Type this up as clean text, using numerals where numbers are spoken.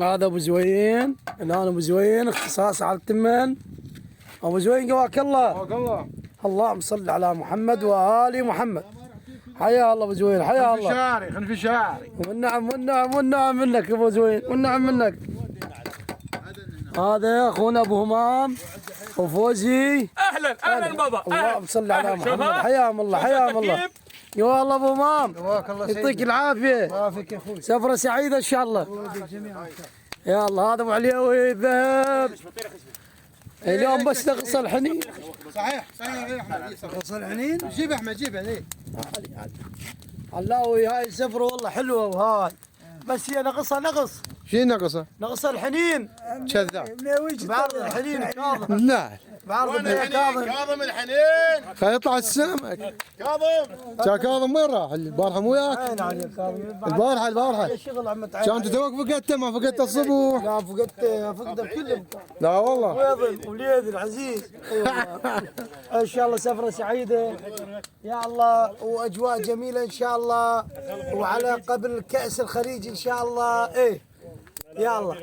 هذا ابو زوين، الان ابو زوين اختصاص على التمن. ابو زوين قواك الله. قواك الله. اللهم صل على محمد وآل محمد. حيا الله ابو زوين، حيا الله. شعري خلفي شعري. والنعم والنعم والنعم منك يا ابو زوين، والنعم منك. هذا اخونا ابو همام وفوزي. اهلا اهلا بابا. اللهم صل على محمد. حياهم الله، حياهم الله. يا والله ابو همام يعطيك العافيه. يعافيك يا اخوي. سفره سعيده ان شاء الله. يا الله هذا ابو عليوي ذهب اليوم بس نقص الحنين. صحيح نقص الحنين. جيب احمد جيب عليه. علاوي هاي السفره والله حلوه وهاي بس هي نقصها نقص. شو نقصه؟ نقص الحنين. كذاب. بعرض الحنين كاظم. لا بعرض كاظم. كاظم الحنين. خلينا يطلع السمك. كاظم. كان كاظم وين راح؟ البارحه مو وياك؟ عين عليك كاظم. البارحه الشغل عم كان انت توك فقدته ما فقدته الصبح. لا فقدت بكل مكان. لا والله. ويضل وليد العزيز. ايوه ان شاء الله سفره سعيده يا الله واجواء جميله ان شاء الله وعلى قبل كاس الخليج ان شاء الله. ايه يا الله.